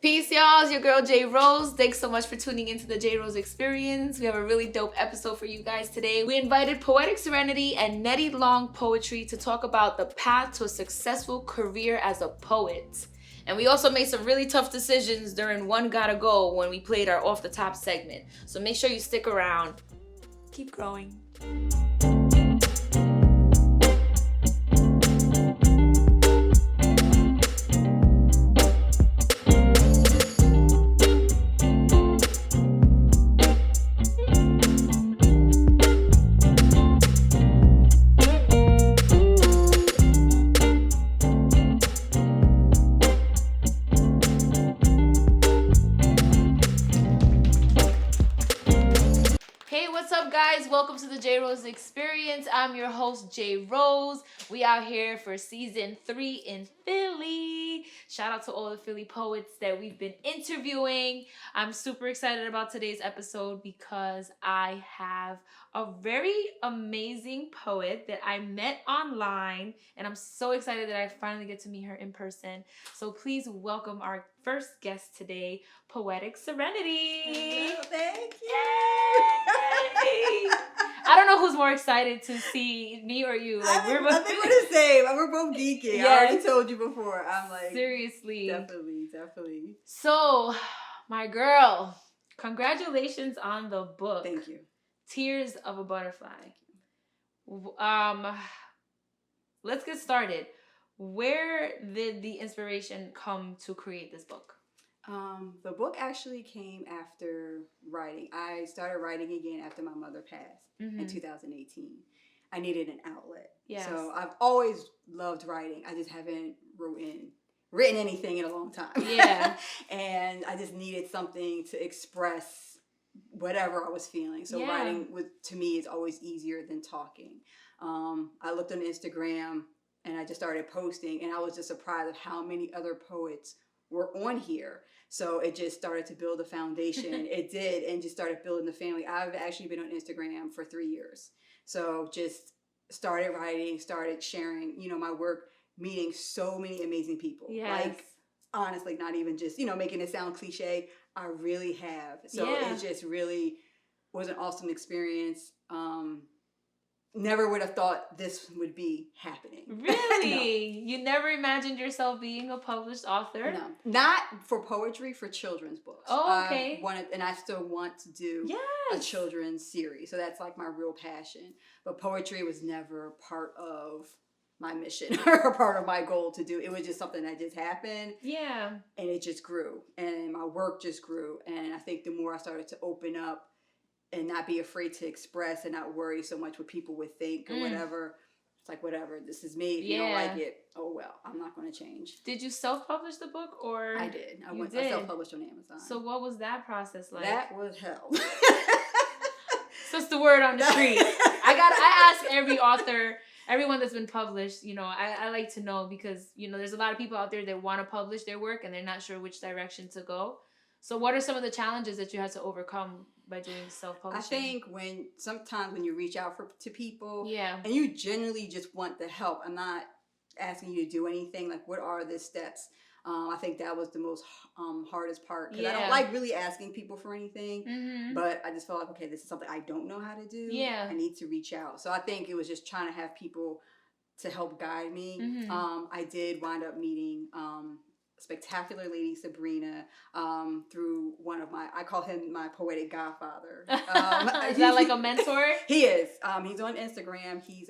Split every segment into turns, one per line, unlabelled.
Peace, y'all. It's your girl, JRose. Thanks so much for tuning into the JRose Experience. We have a really dope episode for you guys today. We invited Poetic, Serenityy, and Nettie Poetry to talk about the path to a successful career as a poet. And we also made some really tough decisions during One Gotta Go when we played our Off the Top segment. So make sure you stick around. Keep growing. Welcome to the JRose Experience. I'm your host, JRose. We out here for season 3 in Philly. Shout out to all the Philly poets that we've been interviewing. I'm super excited about today's episode because I have a very amazing poet that I met online, and I'm so excited that I finally get to meet her in person. So please welcome our first guest today, Poetic Serenityy.
Hello, thank you.
Yay! I don't know who's more excited to see me or you.
Like, I think we're the same. We're both geeky. Yes. I already told you before. I'm like,
seriously.
Definitely.
So, my girl, congratulations on the book.
Thank you.
Tears of a Butterfly. Let's get started. Where did the inspiration come to create this book?
The book actually came after writing. I started writing again after my mother passed in 2018. I needed an outlet. Yes. So I've always loved writing. I just haven't written anything in a long time. Yeah. And I just needed something to express whatever I was feeling. So writing to me is always easier than talking. I looked on Instagram and I just started posting, and I was just surprised at how many other poets were on here. So it just started to build a foundation. It did, and just started building the family. I've actually been on Instagram for 3 years. So just started writing, started sharing, my work, meeting so many amazing people. Yes. Like, honestly, not even just, making it sound cliche. I really have. So it just really was an awesome experience. Never would have thought this would be happening.
Really? No. You never imagined yourself being a published author?
No. Not for poetry, for children's books.
Oh, okay.
And I still want to do a children's series. So that's like my real passion. But poetry was never part of my mission or part of my goal to do. It was just something that just happened. Yeah. And it just grew. And my work just grew. And I think the more I started to open up and not be afraid to express and not worry so much what people would think or whatever. It's like, whatever, this is me. If you don't like it, oh well, I'm not going to change.
Did you self-publish the book or?
I did. I self-published on Amazon.
So what was that process like?
That was hell.
So it's the word on the street. I ask every author, everyone that's been published, I like to know because, there's a lot of people out there that want to publish their work and they're not sure which direction to go. So what are some of the challenges that you had to overcome by doing self-publishing?
I think sometimes when you reach out to people and you genuinely just want the help, I'm not asking you to do anything. Like, what are the steps? I think that was the most hardest part because I don't like really asking people for anything, but I just felt like, okay, this is something I don't know how to do. Yeah. I need to reach out. So I think it was just trying to have people to help guide me. I did wind up meeting spectacular lady Sabrina through one of I call him my poetic godfather.
Is that like a mentor?
He is. He's on Instagram. He's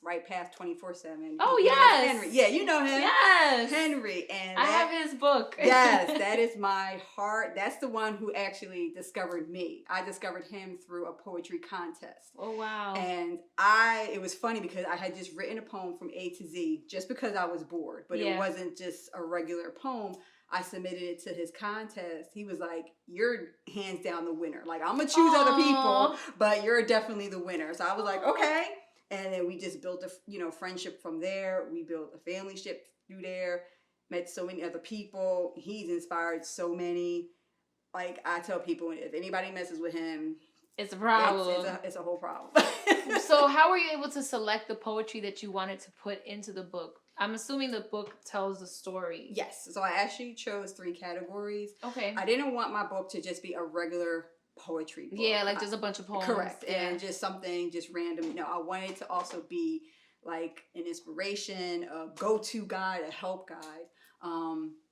right past 24/7.
Oh, yes.
Henry. Yeah, you know him.
Yes.
Henry. And
I have his book.
Yes, that is my heart. That's the one who actually discovered me. I discovered him through a poetry contest.
Oh, wow.
And it was funny because I had just written a poem from A to Z just because I was bored, but it wasn't just a regular poem. I submitted it to his contest. He was like, "You're hands down the winner. Like, I'm gonna choose other people, but you're definitely the winner." So I was like, "Okay." And then we just built a friendship from there. We built a family ship through there. Met so many other people. He's inspired so many. Like, I tell people, if anybody messes with him,
it's a problem.
It's a whole problem.
So how were you able to select the poetry that you wanted to put into the book? I'm assuming the book tells the story.
Yes. So I actually chose 3 categories.
Okay.
I didn't want my book to just be a regular poetry book.
Yeah, like just a bunch of poems.
Correct.
Yeah.
And just something just random. No, I wanted to also be like an inspiration, a go-to guide, a help guide.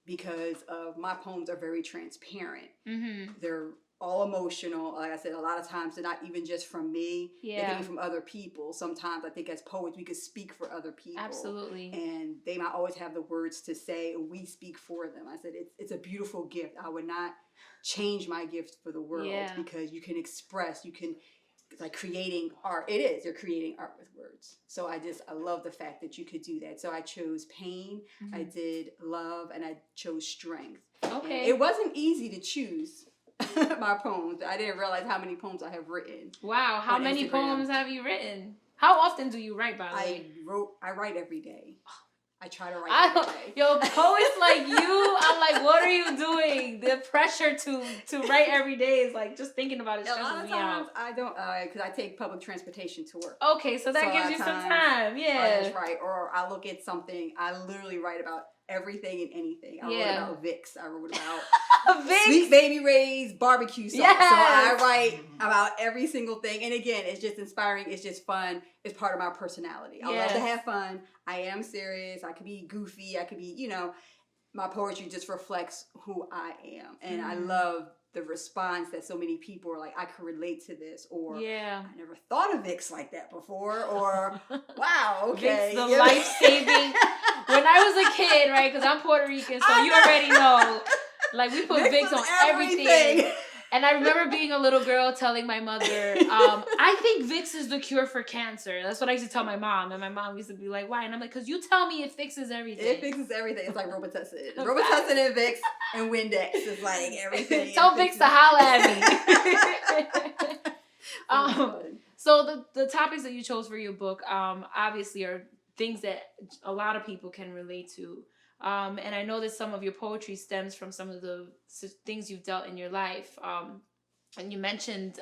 Because of my poems are very transparent. Mm-hmm. They're all emotional. Like I said, a lot of times they're not even just from me. Yeah. They can be from other people. Sometimes I think as poets we could speak for other people.
Absolutely.
And they might always have the words to say, and we speak for them. I said it's a beautiful gift. I would not change my gift for the world because you can express, you can. It's like creating art. It is. You're creating art with words. So I love the fact that you could do that. So I chose pain, I did love, and I chose strength. Okay. And it wasn't easy to choose my poems. I didn't realize how many poems I have written.
Wow. How many poems have you written? How often do you write, by the way?
I write every day. I try to write every day.
Yo, poets like you, I'm like, what are you doing? The pressure to write every day is like, just thinking about it stresses me out. A lot of times
I don't, because I take public transportation to work.
Okay, so that gives you some time, yeah.
I just write, or I look at something, I literally write about everything and anything. I wrote about Vicks. I wrote about Sweet Baby Ray's barbecue sauce. Yes. So I write about every single thing. And again, it's just inspiring. It's just fun. It's part of my personality. I love to have fun. I am serious. I could be goofy. I could be, my poetry just reflects who I am. And I love the response that so many people are like, I can relate to this, or I never thought of Vicks like that before, or wow, okay.
Vicks, the life-saving. When I was a kid, right, because I'm Puerto Rican, so you already know, like we put Vicks on everything. And I remember being a little girl telling my mother, I think Vicks is the cure for cancer. That's what I used to tell my mom. And my mom used to be like, why? And I'm like, because you tell me it fixes everything.
It fixes everything. It's like Robitussin. Robitussin and Vicks and Windex is like everything.
Tell Vicks to holla at me. So the topics that you chose for your book obviously are things that a lot of people can relate to. And I know that some of your poetry stems from some of the things you've dealt in your life. And you mentioned,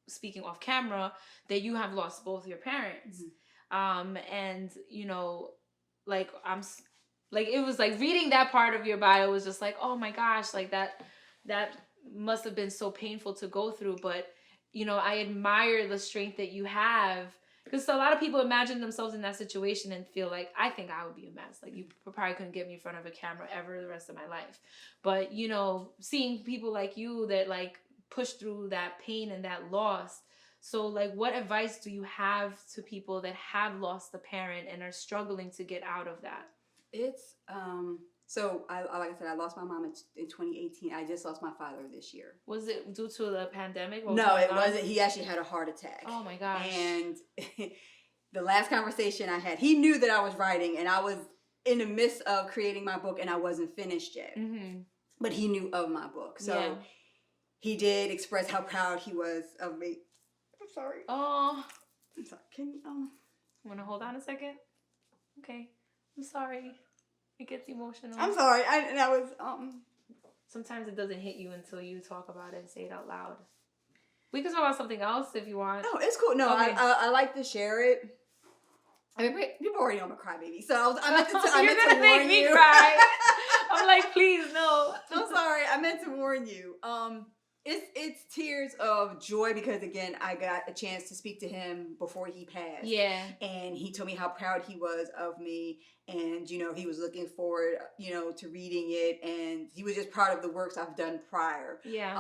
speaking off camera, that you have lost both your parents. Mm-hmm. And, like, it was like reading that part of your bio was just like, oh my gosh, like that must have been so painful to go through. But, I admire the strength that you have. Because a lot of people imagine themselves in that situation and feel like, I think I would be a mess. Like, you probably couldn't get me in front of a camera ever the rest of my life. But, seeing people like you that, like, push through that pain and that loss. So, like, what advice do you have to people that have lost a parent and are struggling to get out of that?
It's, so, like I said, I lost my mom in 2018. I just lost my father this year.
Was it due to the pandemic?
No, it wasn't. He actually had a heart attack.
Oh, my gosh.
And the last conversation I had, he knew that I was writing, and I was in the midst of creating my book, and I wasn't finished yet. Mm-hmm. But he knew of my book. So he did express how proud he was of me. I'm sorry.
Oh.
I'm sorry. Can you,
Want to hold on a second? Okay. I'm sorry. It gets emotional.
I'm sorry. I was
Sometimes it doesn't hit you until you talk about it and say it out loud. We can talk about something else if you want.
No, it's cool. No, okay. I like to share it. I mean, people already know I'm a crybaby, so I meant to warn you. You're gonna make me cry.
I'm like, please, no.
I'm sorry. I meant to warn you. It's tears of joy because, again, I got a chance to speak to him before he passed.
Yeah.
And he told me how proud he was of me. And, he was looking forward, to reading it. And he was just proud of the works I've done prior.
Yeah.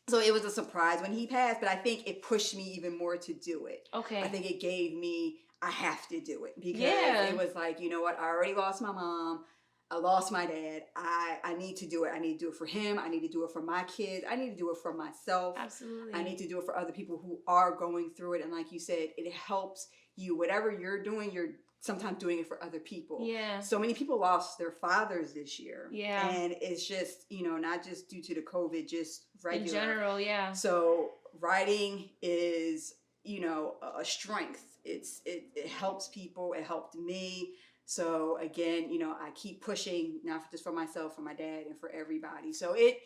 So it was a surprise when he passed, but I think it pushed me even more to do it.
Okay.
I think it gave me, I have to do it. Because it was like, you know what? I already lost my mom. I lost my dad. I need to do it. I need to do it for him. I need to do it for my kids. I need to do it for myself.
Absolutely.
I need to do it for other people who are going through it. And like you said, it helps you. Whatever you're doing, you're sometimes doing it for other people.
Yeah.
So many people lost their fathers this year.
Yeah.
And it's just, not just due to the COVID, just regular.
In general, yeah.
So writing is, a strength. It helps people. It helped me. So again, I keep pushing, not just for myself, for my dad, and for everybody. So it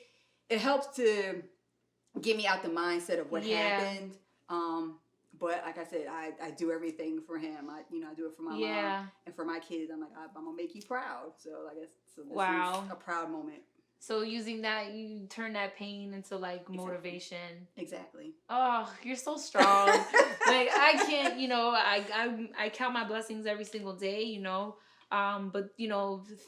helps to get me out the mindset of what happened. But like I said, I do everything for him. I do it for my mom and for my kids. I'm like, I'm gonna make you proud. So I guess this is a proud moment.
So using that, you turn that pain into like motivation.
Exactly.
Oh, you're so strong. Like I can't, I count my blessings every single day, but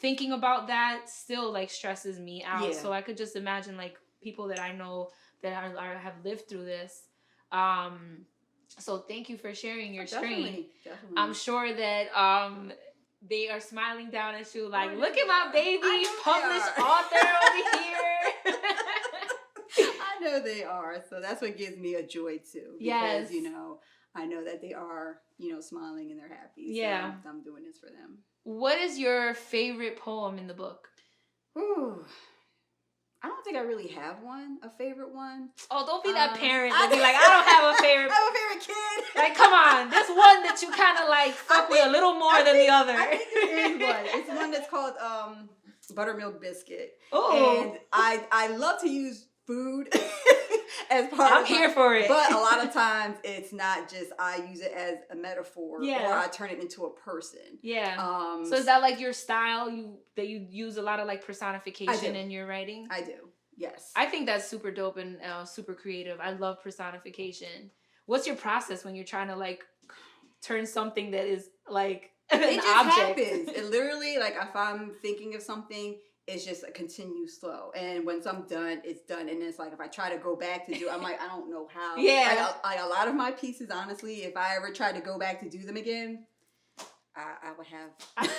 thinking about that still like stresses me out. So I could just imagine like people that I know that have lived through this. So thank you for sharing your strength. Definitely. I'm sure that they are smiling down at you like, look at my baby, published author over here.
I know they are. So that's what gives me a joy too. Because, I know that they are, smiling and they're happy. Yeah. So I'm doing this for them.
What is your favorite poem in the book?
Ooh. I don't think I really have a favorite one.
Oh, don't be that parent that be like, I don't have a favorite.
I have a favorite kid.
Like, come on. There's one that you kind of like fuck with a little more than the other.
I think there is one. It's one that's called Buttermilk Biscuit.
Oh.
And I love to use food as part
I'm here for it.
But a lot of times it's not just, I use it as a metaphor or I turn it into a person.
Yeah. So is that like your style? That you use a lot of like personification in your writing?
I do. Yes.
I think that's super dope and super creative. I love personification. What's your process when you're trying to like turn something that is like an object?
It just happens. It literally, like if I'm thinking of something, it's just a continuous flow. And once I'm done, it's done. And it's like, if I try to go back to do, I'm like, I don't know how.
Yeah.
Like a lot of my pieces, honestly, if I ever tried to go back to do them again, I would have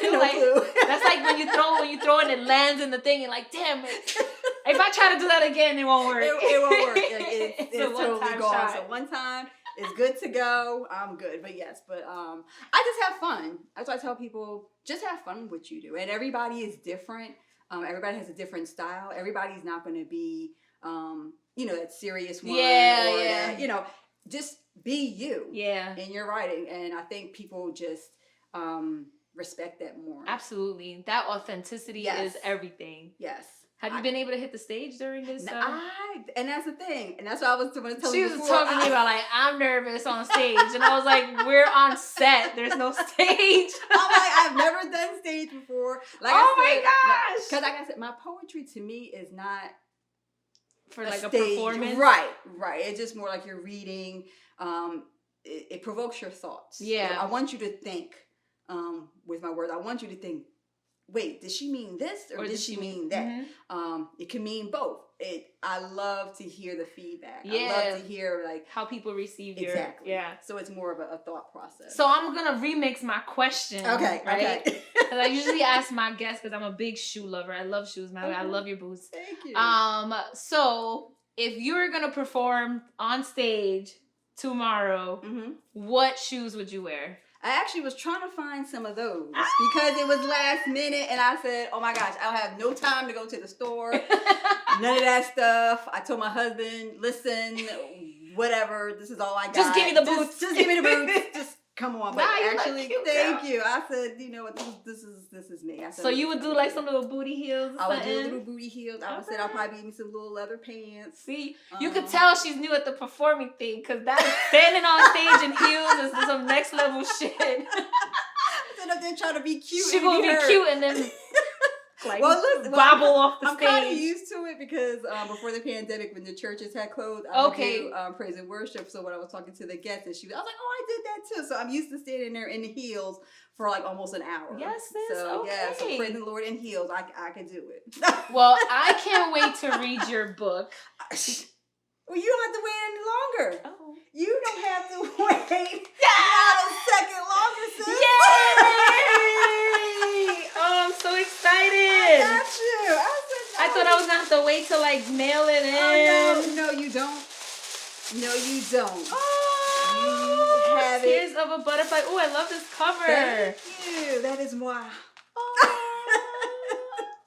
no clue.
That's like when you throw it and it lands in the thing, and like, damn it. If I try to do that again, it won't work.
It won't work. Like, it's totally gone. Shot. So one time, it's good to go. I'm good. But yes, I just have fun. That's why I tell people, just have fun with what you do. And everybody is different. Everybody has a different style. Everybody's not going to be, that serious one. That, just be you in your writing. And I think people just respect that more.
Absolutely. That authenticity is everything.
Yes.
Have you been able to hit the stage during this?
And that's the thing. And that's what I was going to tell you before.
She was talking to me about like, I'm nervous on stage. And I was like, we're on set. There's no stage.
I'm like, I've never done stage before. Like
my gosh.
Because like I said, my poetry to me is not
for like a performance.
Right. It's just more like you're reading. It provokes your thoughts.
Yeah.
So I want you to think with my words. I want you to think, wait, did she mean this or did she mean that? Mm-hmm. It can mean both. I love to hear the feedback.
Yeah.
I love to hear like
how people receive your
So it's more of a thought process.
So I'm gonna remix my question.
Okay.
Right? Because I usually ask my guests, because I'm a big shoe lover. I love shoes, man. I love your boots.
Thank you.
So if you're gonna perform on stage tomorrow, what shoes would you wear?
I actually was trying to find some of those because it was last minute, and I said, oh my gosh, I'll have no time to go to the store. None of that stuff. I told my husband, listen, whatever, this is all I got.
Just give me the boots.
Just give me the boots. Just come on. But actually, thank you. I said, you know what, this is me. I said,
so you would do like some little booty heels or
I would do little booty heels. I said I'll probably give me some little leather pants.
See, you could tell she's new at the performing thing, because that standing on stage in heels is some next level shit.
Then I'm trying to be cute.
She gonna be cute and then like
listen,
bobble off the stage.
I'm kind of used to it because before the pandemic, when the churches had closed, I would do praise and worship. So when I was talking to the guests, and I was like, oh, I did that too. So I'm used to standing there in the heels for like almost an hour.
Yes, sis.
So
okay.
So praising the Lord in heels, I can do it.
Well, I can't wait to read your book.
Well, you don't have to wait any longer.
Oh.
You don't have to wait not a second longer, sis.
Yay! Oh, I'm so excited.
I got you.
I thought I was going to have to wait to like mail it in.
Oh, no, you don't. No, you don't.
Oh,
you have
Tears of a Butterfly. Oh, I love this cover.
Thank you. That is moi.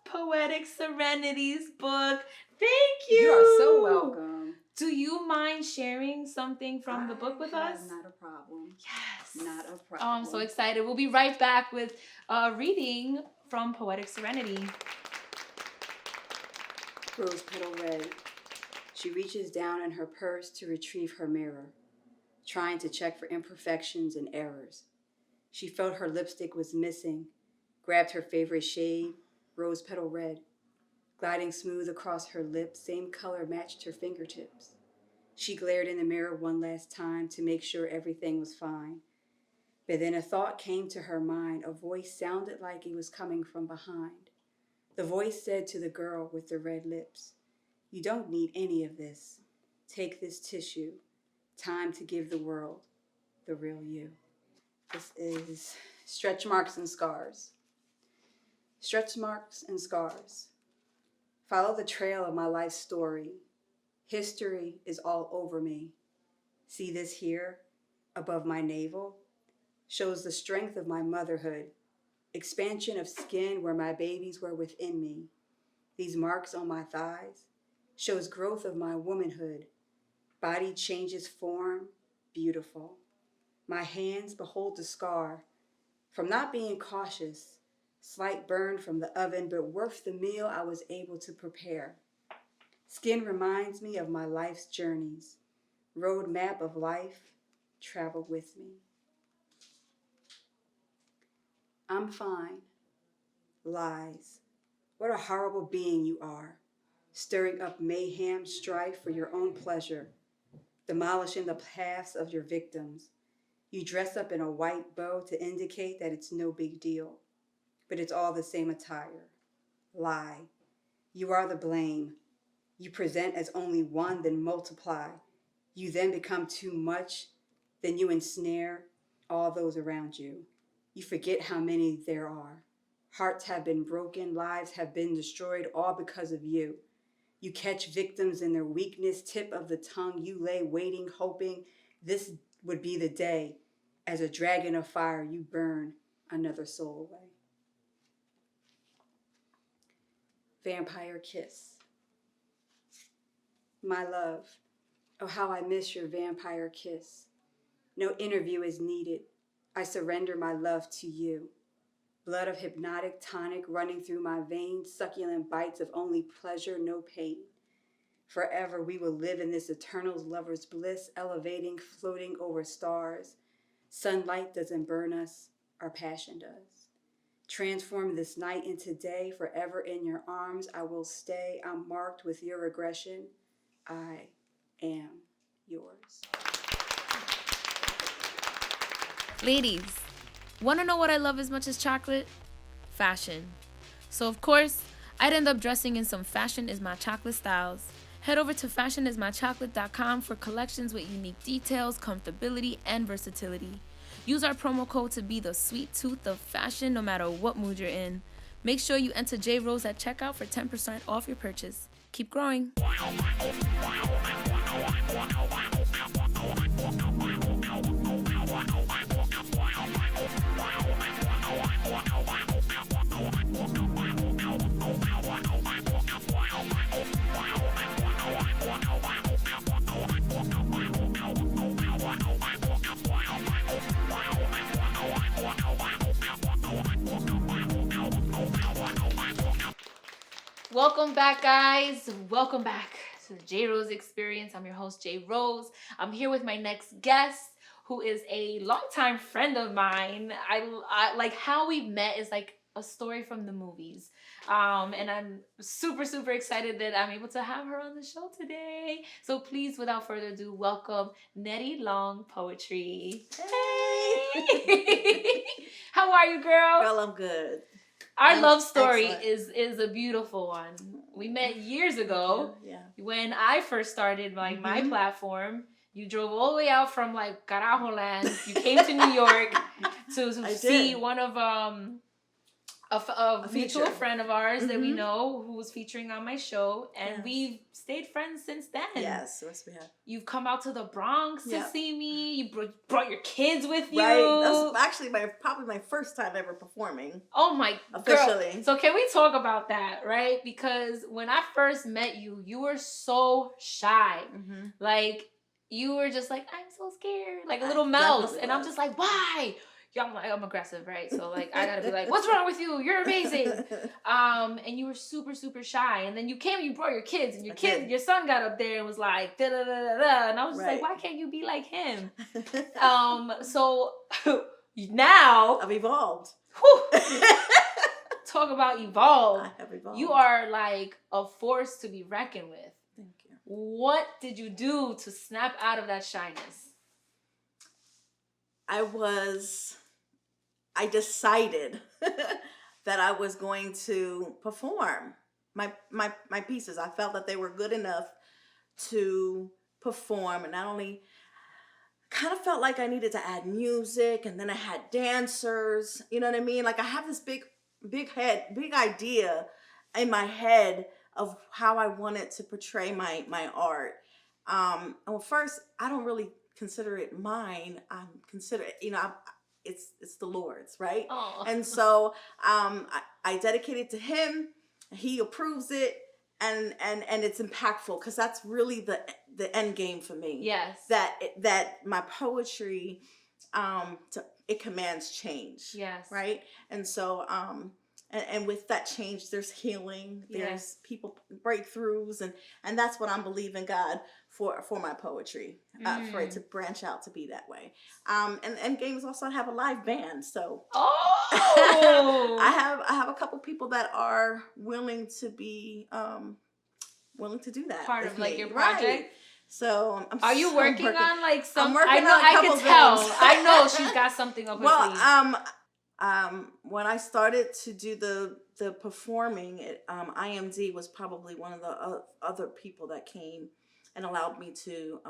Poetic Serenity's book. Thank you.
You are so welcome.
Do you mind sharing something from the book with us?
Not a problem.
Yes.
Not a problem.
Oh, I'm so excited. We'll be right back with a reading from Poetic Serenity.
Rose petal red. She reaches down in her purse to retrieve her mirror. trying to check for imperfections and errors. She felt her lipstick was missing, grabbed her favorite shade, rose petal red, gliding smooth across her lips, same color matched her fingertips. She glared in the mirror one last time to make sure everything was fine. But then a thought came to her mind. A voice sounded like it was coming from behind. The voice said to the girl with the red lips, "You don't need any of this. Take this tissue. Time to give the world the real you." This is Stretch Marks and Scars. Stretch marks and scars. Follow the trail of my life story. History is all over me. See this here, above my navel? Shows the strength of my motherhood. Expansion of skin where my babies were within me. These marks on my thighs shows growth of my womanhood. Body changes form, beautiful. My hands behold the scar from not being cautious. Slight burn from the oven, but worth the meal I was able to prepare. Skin reminds me of my life's journeys. Road map of life, travel with me. I'm fine. Lies. What a horrible being you are. Stirring up mayhem, strife for your own pleasure. Demolishing the paths of your victims. You dress up in a white bow to indicate that it's no big deal. But it's all the same attire. Lie. You are the blame. You present as only one, then multiply. You then become too much, then you ensnare all those around you. You forget how many there are. Hearts have been broken, lives have been destroyed, all because of you. You catch victims in their weakness, tip of the tongue. You lay waiting, hoping this would be the day. As a dragon of fire, you burn another soul away. Vampire kiss. My love, oh how I miss your vampire kiss. No interview is needed. I surrender my love to you. Blood of hypnotic tonic running through my veins, succulent bites of only pleasure, no pain. Forever we will live in this eternal lover's bliss, elevating, floating over stars. Sunlight doesn't burn us, our passion does. Transform this night into day, forever in your arms I will stay. I'm marked with your aggression. I am yours.
Ladies, want to know what I love as much as chocolate? Fashion. So of course, I'd end up dressing in some Fashion Is My Chocolate styles. Head over to fashionismychocolate.com for collections with unique details, comfortability, and versatility. Use our promo code to be the sweet tooth of fashion no matter what mood you're in. Make sure you enter JRose at checkout for 10% off your purchase. Keep growing. Welcome back, guys. Welcome back to the JRose Experience. I'm your host, JRose. I'm here with my next guest, who is a longtime friend of mine. I like how we met is like a story from the movies. And I'm super, super excited that I'm able to have her on the show today. So please, without further ado, welcome Nettie Long Poetry. Hey! How are you, girl?
Girl, I'm good.
Our love story is a beautiful one. We met years ago when I first started like my platform. You drove all the way out from like Carajo land. You came to New York to see one of a mutual friend of ours that we know who was featuring on my show, and we've stayed friends since then.
Yes, we have.
You've come out to the Bronx to see me. You brought your kids with you.
Right. That's actually probably my first time ever performing.
Oh my,
officially.
Girl. So can we talk about that, right? Because when I first met you, you were so shy. Like you were just like, I'm so scared, like a little mouse, and I'm just like, why? I'm aggressive, right? So like I gotta be like, what's wrong with you? You're amazing. And you were super, super shy. And then you came and you brought your kids, and your son got up there and was like, da da da da da. And I was just like, why can't you be like him? So now
I've evolved.
Talk about evolve.
I have evolved.
You are like a force to be reckoned with.
Thank you.
What did you do to snap out of that shyness?
I decided that I was going to perform my pieces. I felt that they were good enough to perform, and not only kind of felt like I needed to add music, and then I had dancers, you know what I mean? Like I have this big idea in my head of how I wanted to portray my art. Well, first, I don't really consider it mine. I consider it, it's the Lord's, right?
Aww.
And so I dedicate it to him. He approves it, and it's impactful, because that's really the end game for me.
Yes.
That my poetry, it commands change.
Yes.
Right? And so and with that change, there's healing, there's people breakthroughs, and that's what I'm believing God for my poetry, for it to branch out to be that way. And games also have a live band, so I have a couple people that are willing to be willing to do that.
Part of like
me.
your project.
Right. So
are you working on like some?
I'm working on a
I
couple
can tell.
things.
I know she's got something up her sleeve.
When I started to do the performing, IMD was probably one of the other people that came and allowed me to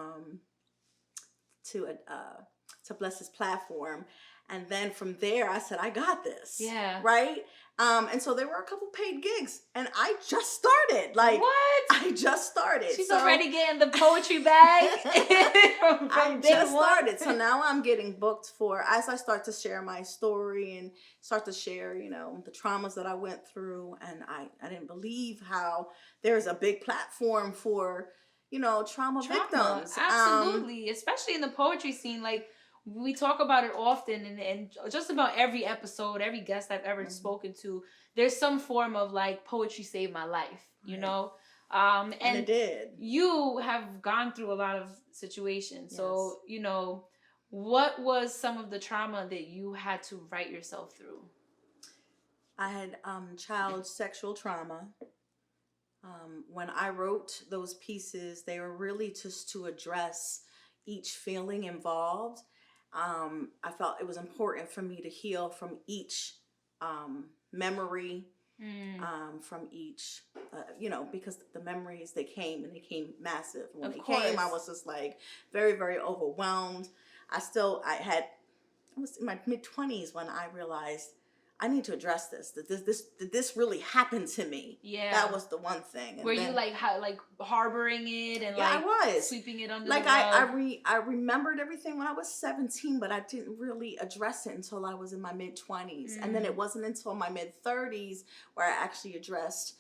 bless his platform. And then from there, I said, I got this.
Yeah.
Right? And so there were a couple paid gigs, and I just started. Like,
what?
I just started.
She's already getting the poetry bag.
I just started. So now I'm getting booked for, as I start to share my story and start to share, the traumas that I went through. And I didn't believe how there's a big platform for, trauma victims.
Absolutely. Especially in the poetry scene. Like, we talk about it often, and just about every episode, every guest I've ever spoken to, there's some form of like poetry saved my life, know? And
it did.
You have gone through a lot of situations. Yes. So, what was some of the trauma that you had to write yourself through?
I had child sexual trauma. When I wrote those pieces, they were really just to address each feeling involved. I felt it was important for me to heal from each memory, from each, because the memories, they came massive. When they came, I was just like very, very overwhelmed. I was in my mid-20s when I realized I need to address this. Did this really happen to me? Yeah, that was the one thing. And
were you like harboring it and
I was
sweeping it under
like
the rug?
I remembered everything when I was 17, but I didn't really address it until I was in my mid-20s, and then it wasn't until my mid-30s where I actually addressed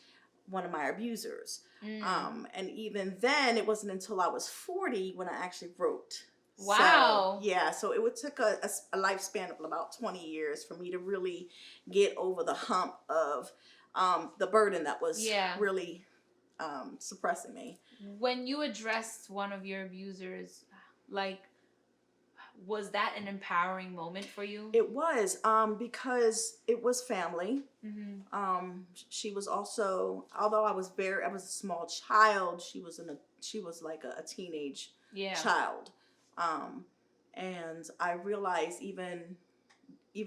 one of my abusers. And even then, it wasn't until I was 40 when I actually wrote.
Wow.
So it took a lifespan of about 20 years for me to really get over the hump of the burden that was really suppressing me.
When you addressed one of your abusers, was that an empowering moment for you?
It was, because it was family. Mm-hmm. She was also, although I was a small child, she was like a teenage child. And I realized even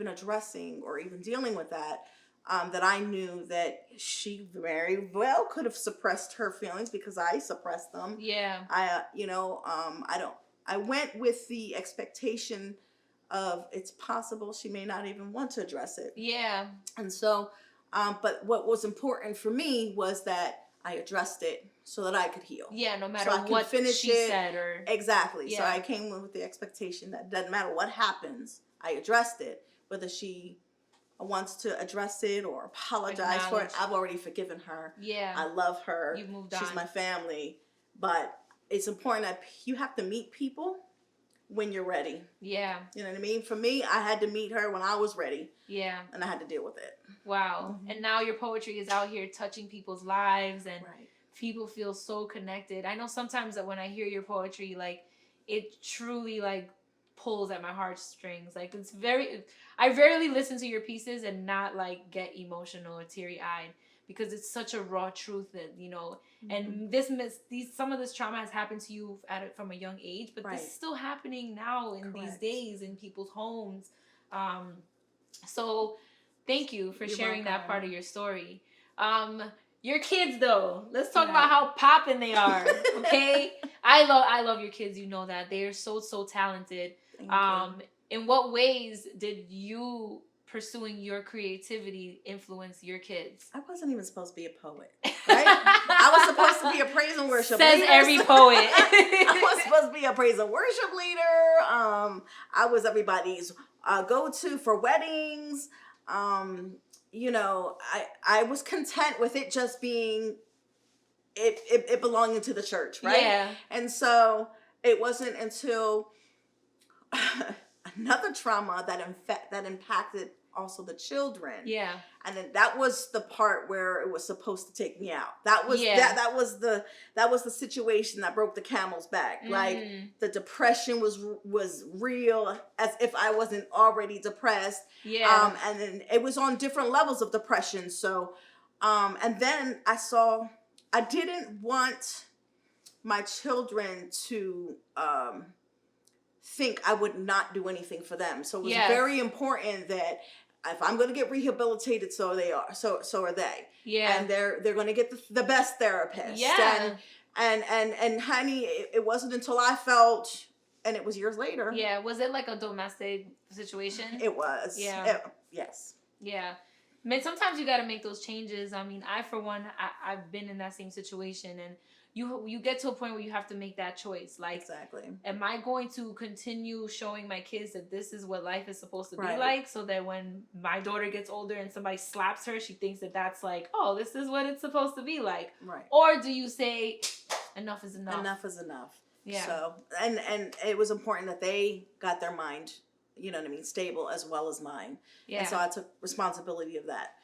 addressing or even dealing with that, that I knew that she very well could have suppressed her feelings because I suppressed them. Yeah. I went with the expectation of it's possible she may not even want to address it. Yeah. And so, but what was important for me was that I addressed it so that I could heal. Yeah, no matter what she said or... Exactly. Yeah. So I came in with the expectation that doesn't matter what happens, I addressed it. Whether she wants to address it or apologize for it, I've already forgiven her. Yeah. I love her. You've moved on. She's my family. But it's important that you have to meet people when you're ready.
Yeah.
You know what I mean? For me, I had to meet her when I was ready.
Yeah.
And I had to deal with it.
Wow. And now your poetry is out here touching people's lives, and people feel so connected. I know sometimes that when I hear your poetry, like, it truly, like, pulls at my heartstrings. Like, I rarely listen to your pieces and not, like, get emotional or teary-eyed, because it's such a raw truth that, you know, and some of this trauma has happened to you from a young age, but this is still happening now in these days in people's homes. So thank you for sharing that part of your story. Your kids, though, let's talk about how poppin' they are. Okay. I love your kids. You know that they are so talented. In what ways did you pursuing your creativity influence your kids?
I wasn't even supposed to be a poet, right? I was supposed to be a praise and worship leader.
Says every poet.
I was supposed to be a praise and worship leader. I was everybody's go-to for weddings. You know, I was content with it just being it belonging to the church, right?
Yeah.
And so it wasn't until another trauma that impacted also the children.
Yeah.
And then that was the part where it was supposed to take me out. That was that was the situation that broke the camel's back. Like, the depression was real, as if I wasn't already depressed.
Yeah.
And then it was on different levels of depression. So and then I didn't want my children to think I would not do anything for them. So it was very important that if I'm going to get rehabilitated, so are they.
Yeah.
And they're going to get the best therapist.
Yeah.
And honey, it wasn't until I felt, and it was years later.
Yeah. Was it like a domestic situation?
It was.
Yeah.
Yes.
Yeah. I mean, sometimes you got to make those changes. I mean, for one, I've been in that same situation, and you get to a point where you have to make that choice. Like,
exactly.
Am I going to continue showing my kids that this is what life is supposed to be like, so that when my daughter gets older and somebody slaps her, she thinks that that's like, oh, this is what it's supposed to be like.
Right.
Or do you say, enough is enough?
Enough is enough.
Yeah.
So, and it was important that they got their mind, you know what I mean, stable as well as mine. Yeah. And so I took responsibility of that.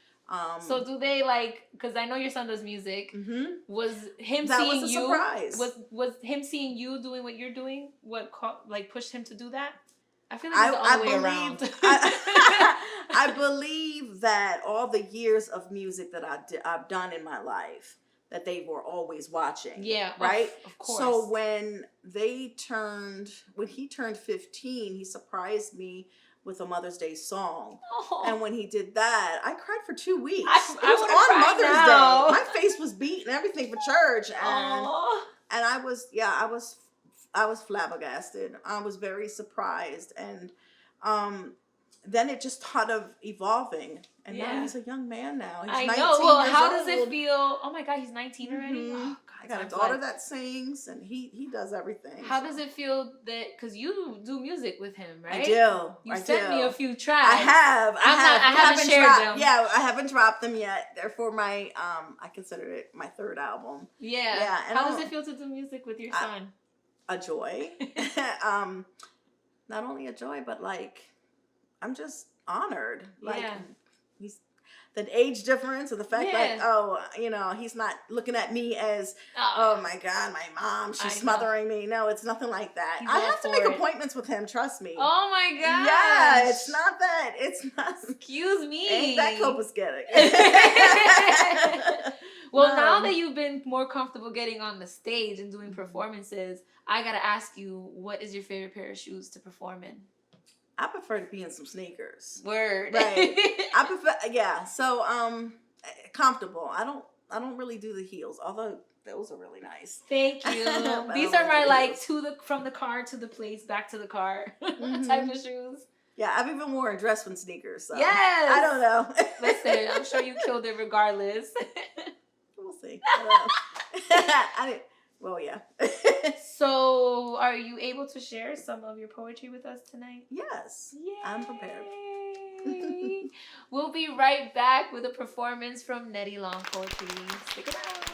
So do they, like, because I know your son does music.
Mm-hmm.
Was him
that
seeing
was a
you?
Surprise.
Was him seeing you doing what you're doing what pushed him to do that? I feel like it's all the way around.
I believe that all the years of music that I've done in my life, that they were always watching. Yeah. Right?
Of course.
So when he turned 15, he surprised me with a Mother's Day song. Oh. And when he did that, I cried for 2 weeks. It was on Mother's Day. My face was beat and everything for church. And I was flabbergasted. I was very surprised. And then it just thought of evolving. And now he's a young man now. He's 19
Well, how
years
does it feel? Oh my God, he's 19 already?
Mm-hmm.
Oh, God,
I got a daughter that sings, and he does everything.
How does it feel that, because you do music with him, right?
I do.
You sent me a few tracks.
I have.
I haven't shared them.
Yeah, I haven't dropped them yet. They're for my, I consider it my third album.
Yeah. Yeah. And how does it feel to do music with your son?
A joy. Not only a joy, but like, I'm just honored. Like, he's the age difference and the fact that, he's not looking at me as, oh my God, my mom, she's smothering me. No, it's nothing like that. I have to make appointments with him, trust me.
Oh my God.
Yeah, it's not that. It's not.
Excuse me.
Ain't that copacetic.
Well, now that you've been more comfortable getting on the stage and doing performances, I got to ask you, what is your favorite pair of shoes to perform in?
I prefer to be in some sneakers.
Word.
Right. I prefer, so, comfortable. I don't really do the heels, although those are really nice.
Thank you. These are my, like, from the car to the place, back to the car type of shoes.
Yeah, I've even worn dress with sneakers, so.
Yes.
I don't know.
Listen, I'm sure you killed it regardless.
We'll see. Well, yeah.
So, are you able to share some of your poetry with us tonight?
Yes.
Yay.
I'm prepared.
We'll be right back with a performance from Nettie Long Poetry. Stick it out.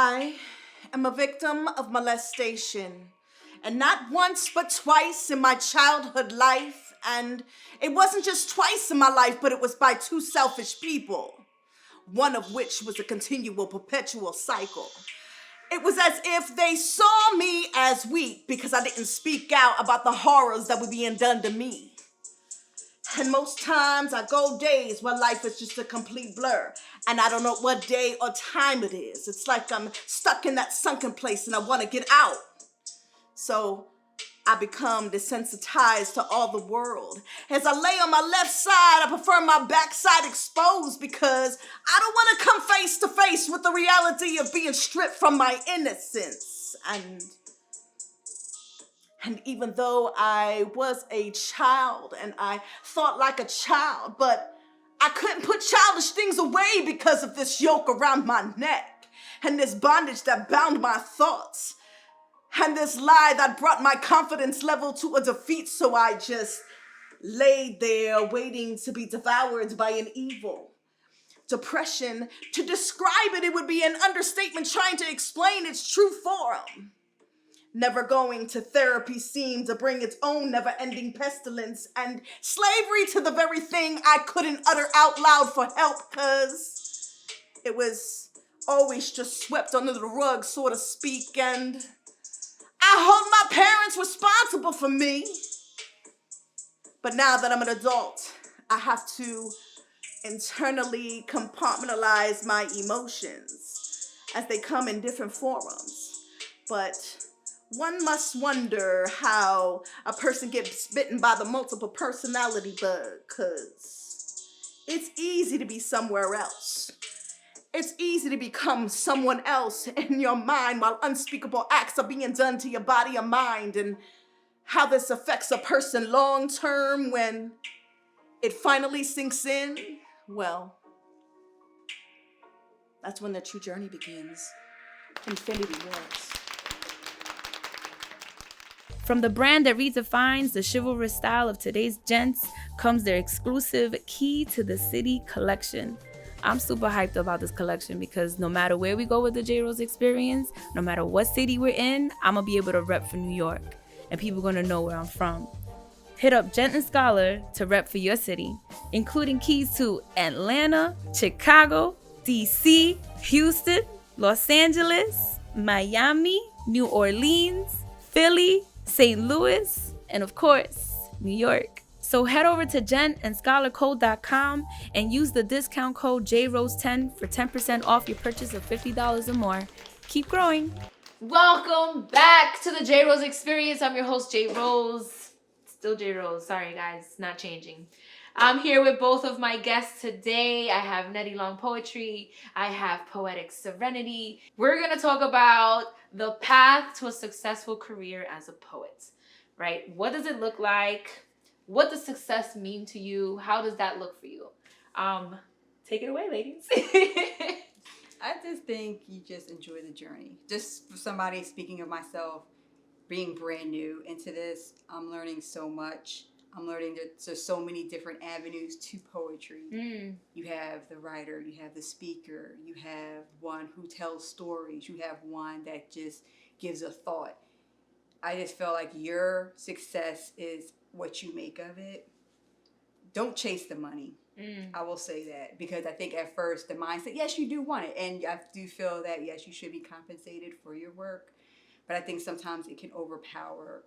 I am a victim of molestation. And not once, but twice in my childhood life. And it wasn't just twice in my life, but it was by two selfish people. One of which was a continual, perpetual cycle. It was as if they saw me as weak because I didn't speak out about the horrors that were being done to me. And most times I go days where life is just a complete blur. And I don't know what day or time it is. It's like I'm stuck in that sunken place and I want to get out. So I become desensitized to all the world. As I lay on my left side, I prefer my backside exposed because I don't want to come face to face with the reality of being stripped from my innocence. And even though I was a child and I thought like a child, but I couldn't put childish things away because of this yoke around my neck and this bondage that bound my thoughts. And this lie that brought my confidence level to a defeat, so I just laid there waiting to be devoured by an evil. Depression, to describe it, it would be an understatement trying to explain its true form. Never going to therapy seemed to bring its own never-ending pestilence and slavery to the very thing I couldn't utter out loud for help, because it was always just swept under the rug, so to speak, and I hold my parents responsible for me. But now that I'm an adult, I have to internally compartmentalize my emotions as they come in different forums. But one must wonder how a person gets bitten by the multiple personality bug, because it's easy to be somewhere else. It's easy to become someone else in your mind while unspeakable acts are being done to your body and mind, and how this affects a person long term when it finally sinks in. Well, that's when the true journey begins. Infinity Wars.
From the brand that redefines the chivalrous style of today's gents comes their exclusive Key to the City collection. I'm super hyped about this collection because no matter where we go with the JRose Experience, no matter what city we're in, I'm going to be able to rep for New York and people are going to know where I'm from. Hit up Gent and Scholar to rep for your city, including keys to Atlanta, Chicago, DC, Houston, Los Angeles, Miami, New Orleans, Philly, St. Louis, and of course, New York. So head over to gentandscholarcode.com and use the discount code JRose10 for 10% off your purchase of $50 or more. Keep growing. Welcome back to the JRose Experience. I'm your host, JRose. Still JRose. Sorry, guys. Not changing. I'm here with both of my guests today. I have Nettie Long Poetry. I have Poetic Serenityy. We're going to talk about the path to a successful career as a poet, right? What does it look like? What does success mean to you? How does that look for you? Take it away, ladies.
I just think you just enjoy the journey. Just for somebody, speaking of myself, being brand new into this, I'm learning so much. I'm learning that there's so many different avenues to poetry. You have the writer, you have the speaker, you have one who tells stories, you have one that just gives a thought. I just feel like your success is what you make of it. Don't chase the money. I will say that, because I think at first the mindset, yes, you do want it. And I do feel that, yes, you should be compensated for your work. But I think sometimes it can overpower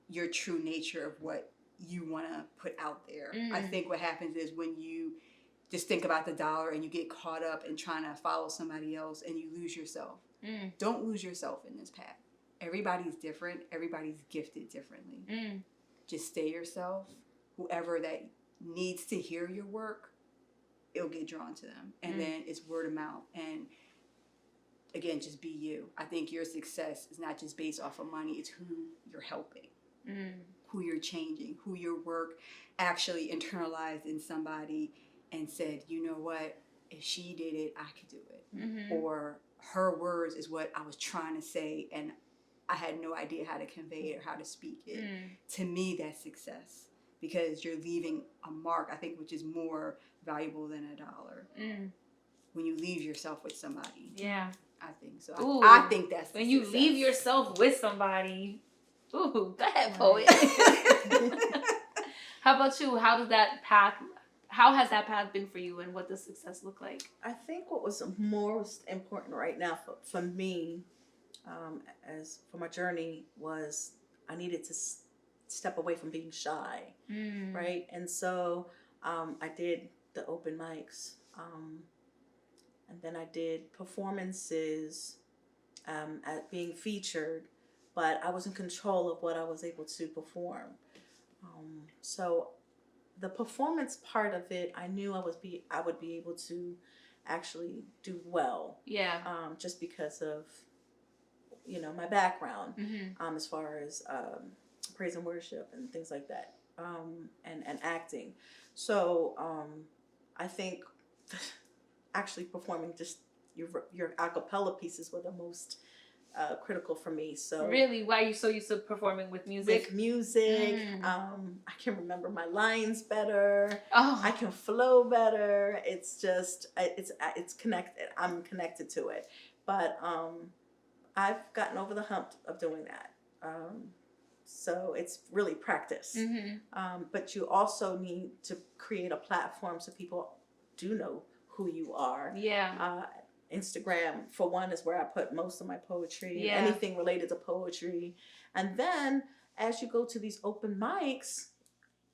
your true nature of what you want to put out there. I think what happens is when you just think about the dollar and you get caught up in trying to follow somebody else and you lose yourself. Don't lose yourself in this path. Everybody's different. Everybody's gifted differently. Just stay yourself. Whoever that needs to hear your work, it'll get drawn to them. And then it's word of mouth. And again, just be you. I think your success is not just based off of money. It's who you're helping, who you're changing, who your work actually internalized in somebody and said, you know what, if she did it, I could do it. Or her words is what I was trying to say and I had no idea how to convey it or how to speak it. To me, that's success, because you're leaving a mark, I think, which is more valuable than a dollar. when you leave yourself with somebody.
Yeah.
I think so.
Ooh,
I think that's
when you
success.
leave yourself with somebody. Ooh, go ahead, poet. How about you? How has that path been for you, and what does success look like?
I think what was most important right now for me, as for my journey, was I needed to step away from being shy, right? And so I did the open mics, and then I did performances at being featured, but I was in control of what I was able to perform. So the performance part of it, I knew I would be able to actually do well.
Yeah.
Just because of, my background, as far as praise and worship and things like that, and acting. So I think actually performing just your a cappella pieces were the most critical for me. So
really, why are you so used to performing with music?
I can remember my lines better.
Oh,
I can flow better. It's just it's connected. I'm connected to it, but I've gotten over the hump of doing that. So it's really practice. But you also need to create a platform so people do know who you are.
Yeah.
Instagram, for one, is where I put most of my poetry and anything related to poetry. And then as you go to these open mics,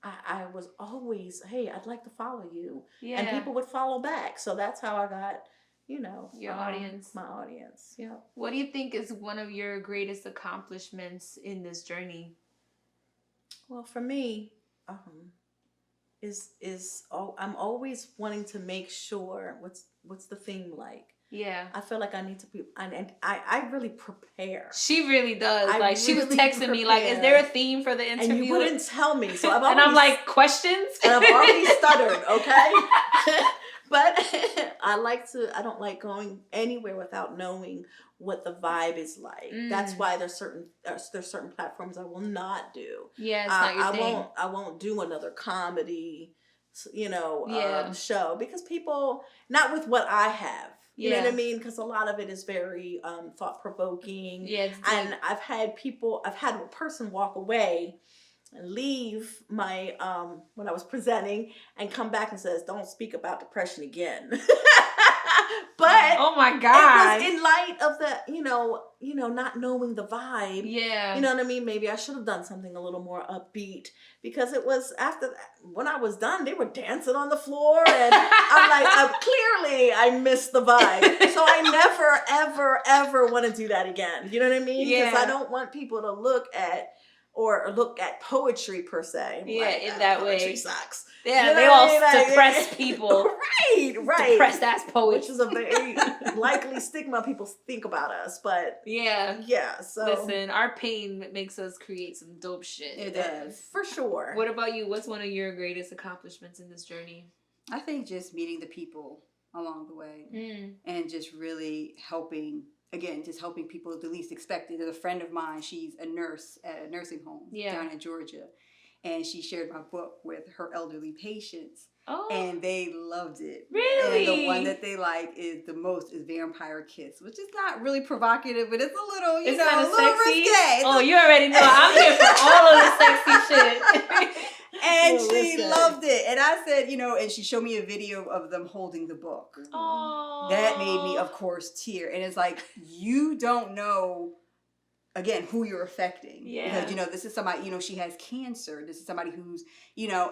I was always, hey, I'd like to follow you.
Yeah.
And people would follow back. So that's how I got,
your audience.
My audience. Yeah.
What do you think is one of your greatest accomplishments in this journey?
Well, for me, I'm always wanting to make sure what's the theme like.
Yeah.
I feel like I need to be, and I really prepare.
She really does. She was texting
prepare.
me like, "Is there a theme for the interview?"
And you wouldn't tell me, so
and I'm like, "Questions?"
And I've already stuttered. Okay. But I don't like going anywhere without knowing what the vibe is like. That's why there's certain platforms I will not do.
Yeah, it's not your thing.
I won't do another comedy,
Yeah.
show, because people, not with what I have. You know
Yeah.
what I mean? Because a lot of it is very thought provoking.
Yeah, it's deep.
And I've had a person walk away and leave my when I was presenting and come back and says, "Don't speak about depression again." But
oh my God,
it was in light of the not knowing the vibe.
Yeah.
You know what I mean? Maybe I should have done something a little more upbeat, because it was after that, when I was done, they were dancing on the floor, and I'm like, clearly I missed the vibe. So I never, ever, ever want to do that again. You know what I mean? Because I don't want people to look at poetry per se.
Yeah,
like,
in that way.
Poetry sucks.
Yeah, they all depressed people.
Right.
Depressed ass poets.
Which is a very likely stigma people think about us, but yeah. So
listen, our pain makes us create some dope shit.
It does,
for sure.
What about you? What's one of your greatest accomplishments in this journey?
I think just meeting the people along the way, and just really helping people the least expected. There's a friend of mine, she's a nurse at a nursing home down in Georgia, and she shared my book with her elderly patients. Oh. And they loved it.
Really?
And the one that they like is the most is Vampire Kiss, which is not really provocative, but it's a little,
it's
kind of
a little
sexy.
Risque. You already know. I'm here for all of the sexy shit.
And she loved it. And I said, and she showed me a video of them holding the book.
Oh.
That made me, of course, tear. And it's like, you don't know, again, who you're affecting.
Yeah.
Because, this is somebody, she has cancer. This is somebody who's,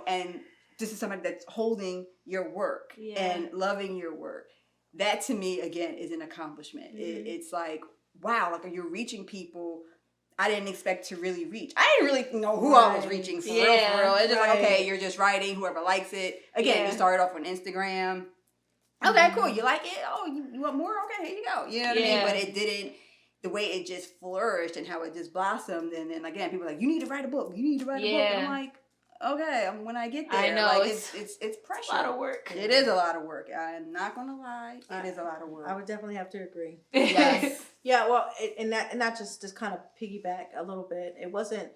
and this is somebody that's holding your work and loving your work. That, to me, again, is an accomplishment. It's like, wow, like you're reaching people I didn't expect to really reach. I didn't really know who I was reaching for real. It's just like, okay, you're just writing, whoever likes it. Again, you started off on Instagram. Okay, cool. You like it? Oh, you want more? Okay, here you go. You know what I mean? But it didn't, the way it just flourished and how it just blossomed. And then again, people were like, you need to write a book. You need to write a book. And I'm like, okay, when I get there,
I know,
like it's pressure.
It's a lot of work.
It is a lot of work. I'm not gonna lie, it is a lot of work.
I would definitely have to agree.
Yes.
Yeah. Well, and that just kind of piggyback a little bit. It wasn't.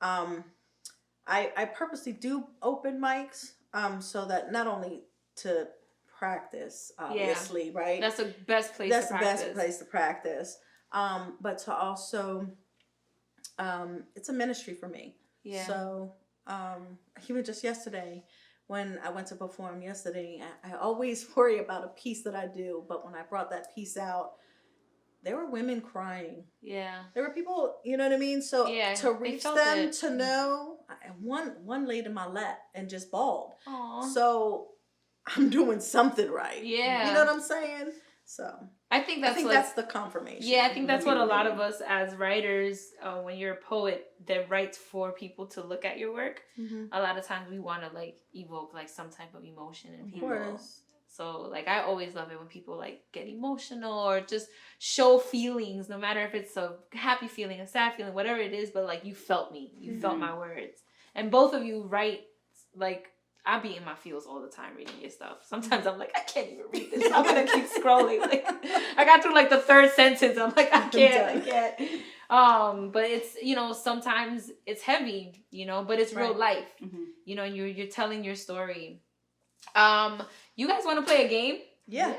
I purposely do open mics so that not only to practice, obviously, right?
That's the best place
That's
to
the
practice.
best place to practice. But to also, it's a ministry for me.
Yeah.
So, even just yesterday, when I went to perform yesterday, I always worry about a piece that I do, but when I brought that piece out, there were women crying.
Yeah.
There were people, you know what I mean? So to reach them, to know, one laid in my lap and just bawled.
Aww.
So I'm doing something right.
Yeah.
You know what I'm saying? So
I think that's the
confirmation.
Yeah, I think that's what a lot of us as writers, when you're a poet that writes for people to look at your work, a lot of times we want to like evoke like some type of emotion in people. Of course. So like I always love it when people like get emotional or just show feelings, no matter if it's a happy feeling, a sad feeling, whatever it is, but like you felt me, you felt my words. And both of you write like, I be in my feels all the time reading your stuff. Sometimes I'm like, I can't even read this. I'm gonna keep scrolling. Like, I got through like the third sentence. I'm like, I can't. But it's, you know, sometimes it's heavy, you know, but it's real life. You know, you're telling your story. You guys want to play a game? Yeah.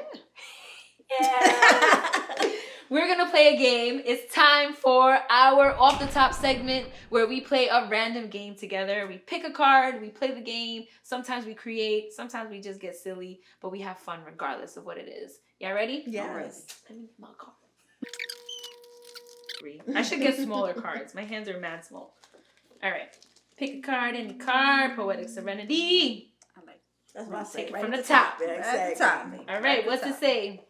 We're going to play a game. It's time for our off the top segment where we play a random game together. We pick a card, we play the game. Sometimes we create, sometimes we just get silly, but we have fun regardless of what it is. Y'all ready?
Yes.
Let me get my card. I should get smaller cards. My hands are mad small. All right. Pick a card, any card. Poetic Serenityy.
That's what I say.
Take it from the top.
At the top.
All right, what's it say?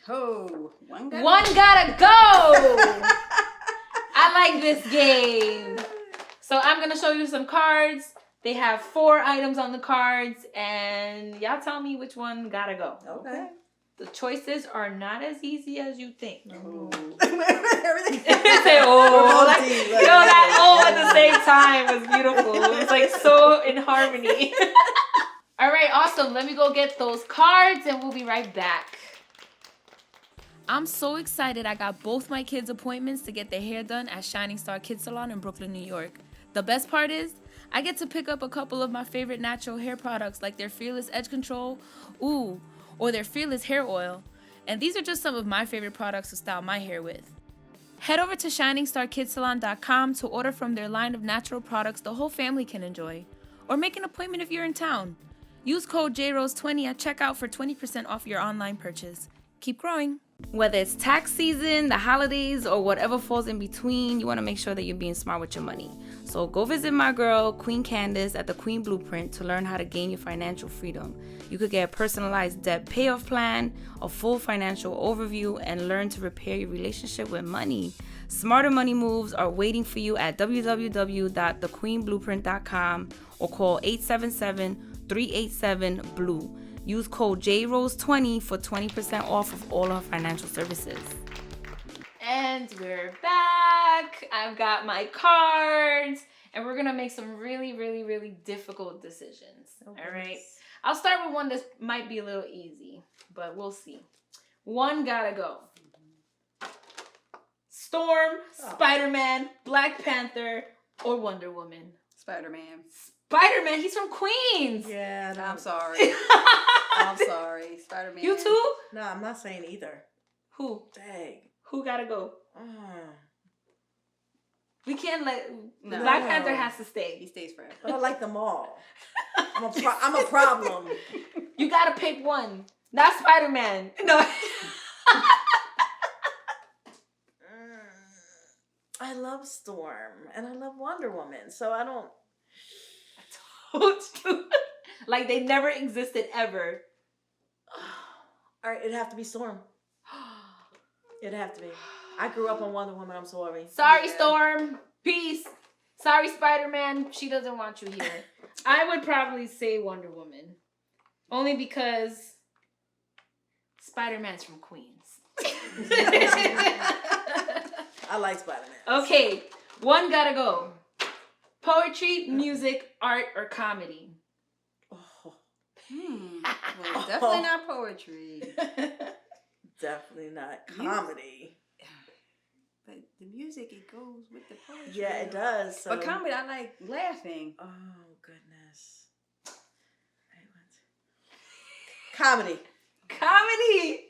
Oh, one
gotta go. I like this game. So I'm going to show you some cards. They have 4 items on the cards, and y'all tell me which one gotta go.
Okay.
The choices are not as easy as you think.
Everything.
Say, oh, like, you know, that oh at the same time was beautiful. It was like so in harmony. All right, awesome. Let me go get those cards and we'll be right back. I'm so excited I got both my kids' appointments to get their hair done at Shining Star Kids Salon in Brooklyn, New York. The best part is, I get to pick up a couple of my favorite natural hair products like their Fearless Edge Control, or their Fearless Hair Oil. And these are just some of my favorite products to style my hair with. Head over to ShiningstarKidsSalon.com to order from their line of natural products the whole family can enjoy. Or make an appointment if you're in town. Use code JRose20 at checkout for 20% off your online purchase. Keep growing. Whether it's tax season, the holidays, or whatever falls in between, you want to make sure that you're being smart with your money. So go visit my girl, Queen Candace, at the Queen Blueprint to learn how to gain your financial freedom. You could get a personalized debt payoff plan, a full financial overview, and learn to repair your relationship with money. Smarter money moves are waiting for you at www.thequeenblueprint.com or call 877-387-BLUE. Use code JRose20 for 20% off of all our financial services. And we're back. I've got my cards. And we're going to make some really, really, really difficult decisions. Okay. All right. I'll start with one that might be a little easy, but we'll see. One gotta go. Storm, Spider-Man, Black Panther, or Wonder Woman.
Spider-Man.
Spider-Man, he's from Queens.
Yeah, no.
I'm sorry. I'm sorry. Spider-Man.
You too?
No, I'm not saying either.
Who?
Dang.
Who gotta go? We can't let... No. Black Panther has to stay.
He stays forever.
I don't like them all. I'm a problem.
You gotta pick one. Not Spider-Man. No.
I love Storm. And I love Wonder Woman. So I don't...
Like they never existed ever.
All right, it'd have to be Storm. It'd have to be. I grew up on Wonder Woman. I'm sorry.
Sorry, Storm. Peace. Sorry, Spider-Man. She doesn't want you here. I would probably say Wonder Woman. Only because Spider-Man's from Queens.
I like Spider-Man.
Okay, one gotta go. Poetry, music, art, or comedy?
Well, definitely not poetry.
Definitely not comedy.
But the music, it goes with the poetry.
Yeah, it does. So.
But comedy, I like laughing.
Oh, goodness. Comedy.
comedy.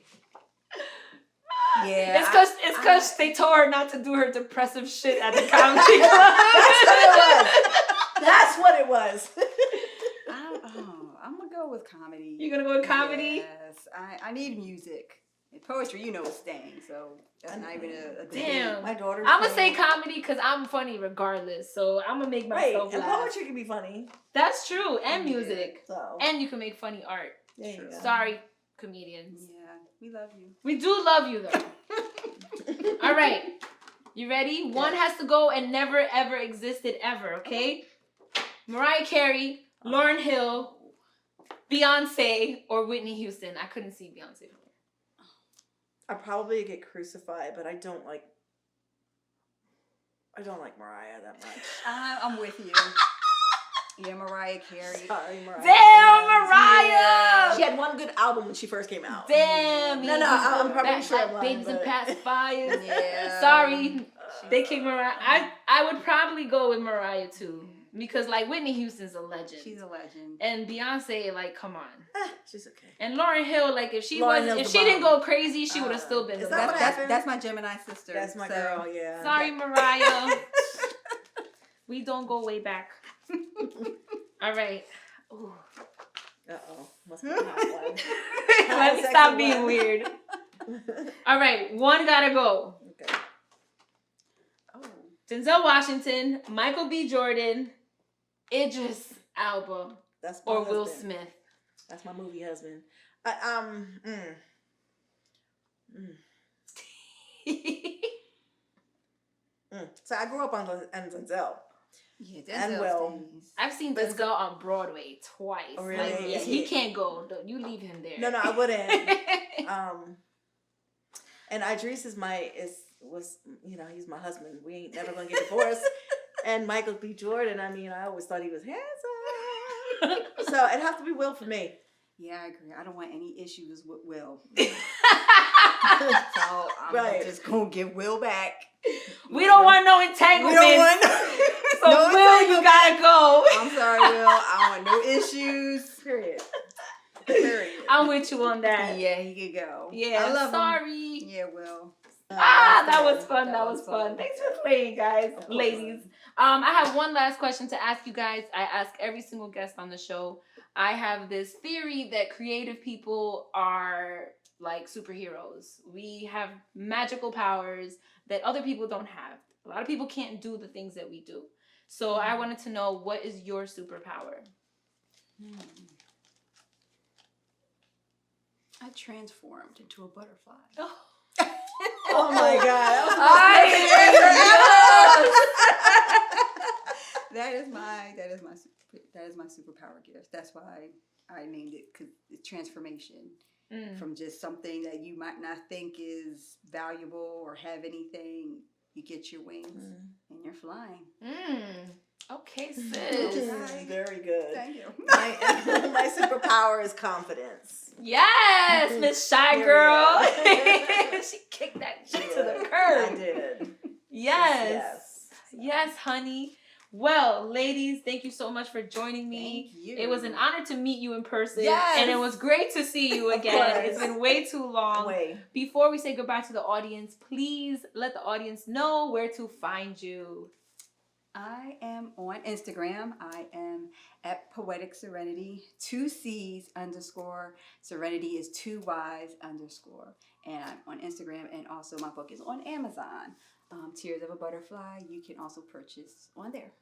Yeah,
it's cause they told her not to do her depressive shit at the comedy club.
That's what it was.
I'm gonna go with comedy.
You're gonna go with comedy?
Yes, I need music. And poetry, you know, is staying, so that's not even a
damn.
My daughter's
I'm gonna say comedy because I'm funny regardless. So I'm gonna make myself
and
laugh.
poetry can be funny.
That's true, and music,
so.
and you can make funny art.
True.
Sorry, comedians.
Yeah, we love you.
We do love you though. All right, you ready? Yeah. One has to go and never ever existed ever. Okay. Mariah Carey, Lauryn Hill, Beyonce, or Whitney Houston. I couldn't see Beyonce.
I probably get crucified, but I don't like Mariah that much.
I'm with you. Yeah, Mariah Carey.
Sorry, Mariah.
Damn, Mariah!
Yeah. She had one good album when she first came out.
Damn.
No, I'm probably sure I'm
Babies and Pacifiers.
Yeah.
Sorry, they kicked Mariah. I would probably go with Mariah too. Because like Whitney Houston's a legend.
She's a legend.
And Beyonce, like, come on.
She's okay.
And Lauryn Hill, like, if she didn't go crazy, she would have still been.
That's my Gemini sister.
That's my girl. Yeah.
Sorry, Mariah. We don't go way back. All right. Ooh.
Must be a hot one.
Let me stop being weird. All right, one gotta go.
Okay.
Denzel Washington, Michael B. Jordan, Idris Elba, or Will Smith.
That's my movie husband. So I grew up on Denzel.
Yeah,
and Will.
I've seen Denzel on Broadway twice.
Oh, really?
Like, yeah, he can't go. You leave him there.
No, I wouldn't. And Idris he's my husband. We ain't never gonna get divorced. And Michael B. Jordan, I always thought he was handsome. So it'd have to be Will for me.
Yeah, I agree. I don't want any issues with Will. So I'm just gonna give Will back.
We don't want no entanglement.
We don't want
so Will, you gotta go.
I'm sorry, Will. I don't want no issues. Period.
I'm with you on that.
Yeah, he could go.
Yeah,
I love
sorry.
him. Yeah, Will.
That was fun. That was fun. Thanks for playing, guys, ladies. I have one last question to ask you guys. I ask every single guest on the show. I have this theory that creative people are like superheroes. We have magical powers that other people don't have. A lot of people can't do the things that we do. So I wanted to know, what is your superpower?
I transformed into a butterfly.
Oh my God.
That is my superpower gift. That's why I named it, because it's transformation from just something that you might not think is valuable or have anything. You get your wings and you're flying.
Okay, sis.
Very good.
Thank you.
My superpower is confidence.
Yes, Miss Shy Girl. She kicked that shit to the curb.
I did.
Yes, honey. Well, ladies, thank you so much for joining me.
Thank you.
It was an honor to meet you in person.
Yes.
And it was great to see you again. It's been way too long. Before we say goodbye to the audience, please let the audience know where to find you.
I am on Instagram. I am at Poetic Serenity, 2 C's _ Serenity is 2 Y's _. And I'm on Instagram, and also my book is on Amazon. Tears of a Butterfly, you can also purchase on there.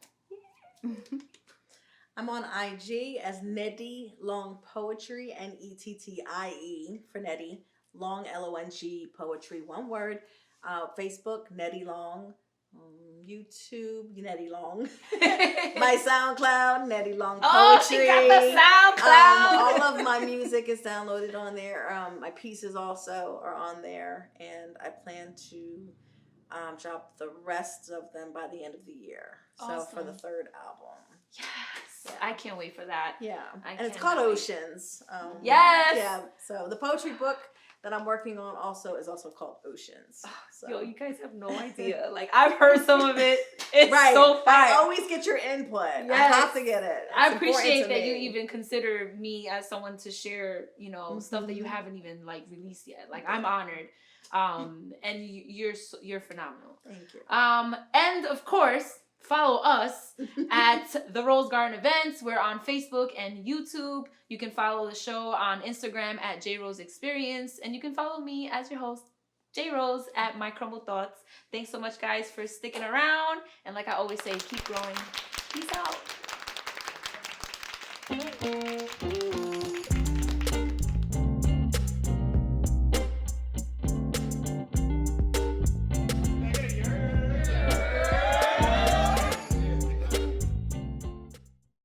Yeah.
I'm on IG as Nettie Long Poetry, Nettie for Nettie, Long LONG Poetry, one word. Facebook, Nettie Long. YouTube, Nettie Long. My SoundCloud, Nettie Long Poetry.
Oh, she got the SoundCloud.
All of my music is downloaded on there. My pieces also are on there, and I plan to drop the rest of them by the end of the year.
Awesome.
So for the 3rd album.
Yes. Yeah. I can't wait for that.
Yeah. And it's called Oceans.
Yes.
Yeah. So the poetry book that I'm working on also is also called Oceans. So.
Yo, you guys have no idea. Like, I've heard some of it. It's so fun.
I always get your input. Yes. I have to get it. It's
I appreciate that
me.
you even consider me as someone to share, you know, stuff that you haven't even like released yet. Like, I'm honored. And you're phenomenal.
Thank you.
And of course, follow us at the Rose Garden Events. We're on Facebook and YouTube. You can follow the show on Instagram at JRose Experience, and you can follow me as your host, JRose, at My Crumble Thoughts. Thanks so much, guys, for sticking around. And like I always say, keep growing. Peace out.